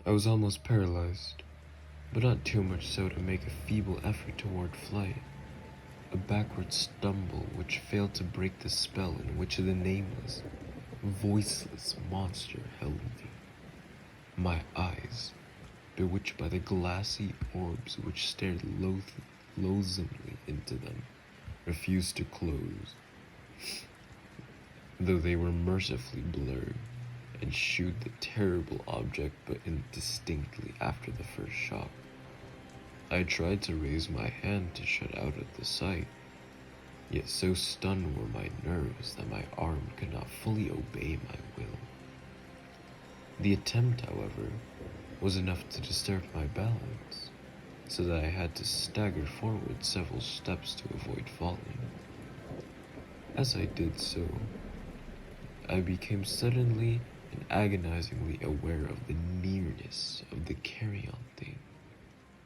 I was almost paralyzed, but not too much so to make a feeble effort toward flight. A backward stumble which failed to break the spell in which the nameless, voiceless monster held me. My eyes, bewitched by the glassy orbs which stared loathsomely into them, refused to close, though they were mercifully blurred, and shewed the terrible object but indistinctly after the first shock. I tried to raise my hand to shut out at the sight, yet so stunned were my nerves that my arm could not fully obey my will. The attempt, however, was enough to disturb my balance, so that I had to stagger forward several steps to avoid falling. As I did so, I became suddenly and agonizingly aware of the nearness of the carrion thing,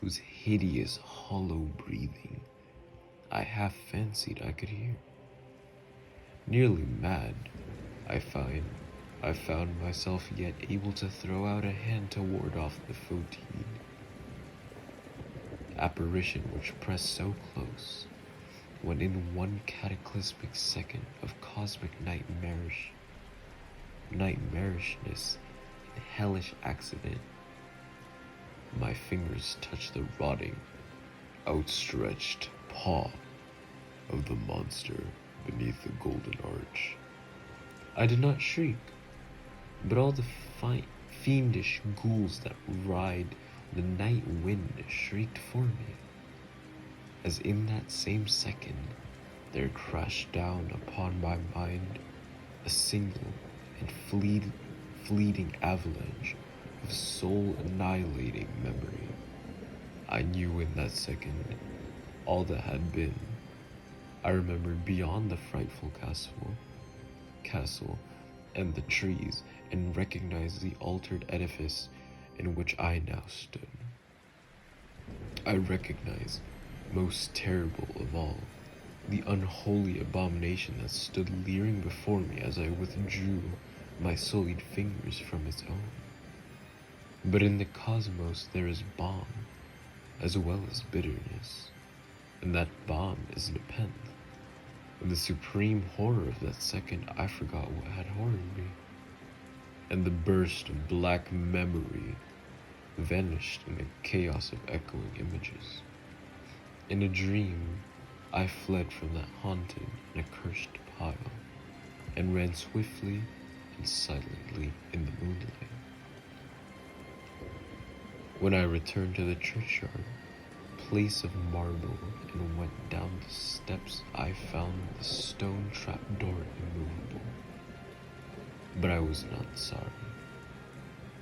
whose hideous hollow breathing I half fancied I could hear. Nearly mad, I found myself yet able to throw out a hand to ward off the foetid apparition which pressed so close, when in one cataclysmic second of cosmic nightmarishness and hellish accident, my fingers touched the rotting, outstretched paw of the monster beneath the golden arch. I did not shriek, but all the fiendish ghouls that ride the night wind shrieked for me, as in that same second there crashed down upon my mind a single and fleeting avalanche of soul-annihilating memory. I knew in that second all that had been. I remembered beyond the frightful castle and the trees, and recognized the altered edifice in which I now stood. I recognized, most terrible of all, the unholy abomination that stood leering before me as I withdrew my sullied fingers from its own. But in the cosmos there is balm, as well as bitterness, and that balm is nepenthe. In the supreme horror of that second, I forgot what had horrored me, and the burst of black memory vanished in a chaos of echoing images. In a dream, I fled from that haunted and accursed pile, and ran swiftly and silently in the moonlight. When I returned to the churchyard, place of marble, and went down the steps, I found the stone trapdoor immovable. But I was not sorry,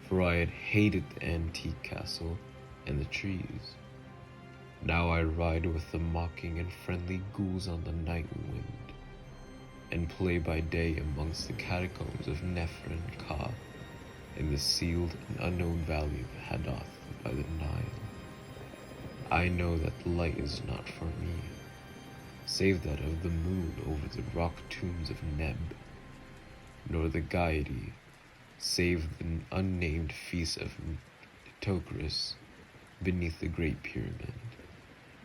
for I had hated the antique castle and the trees. Now I ride with the mocking and friendly ghouls on the night wind, and play by day amongst the catacombs of Nephrin Ka in the sealed and unknown valley of Hadath by the Nile. I know that light is not for me, save that of the moon over the rock tombs of Neb, nor the gaiety, save the unnamed feast of Nitocris beneath the Great Pyramid.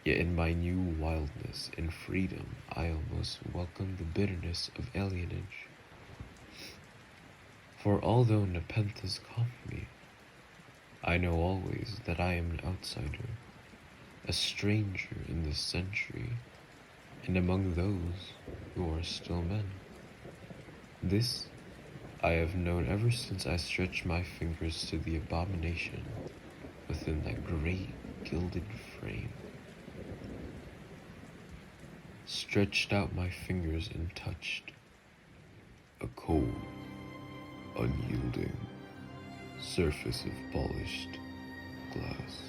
Yet in my new wildness and freedom, I almost welcome the bitterness of alienage. For although Nepenthes caught me, I know always that I am an outsider, a stranger in this century, and among those who are still men. This I have known ever since I stretched my fingers to the abomination within that great gilded frame. Stretched out my fingers and touched a cold, unyielding surface of polished glass.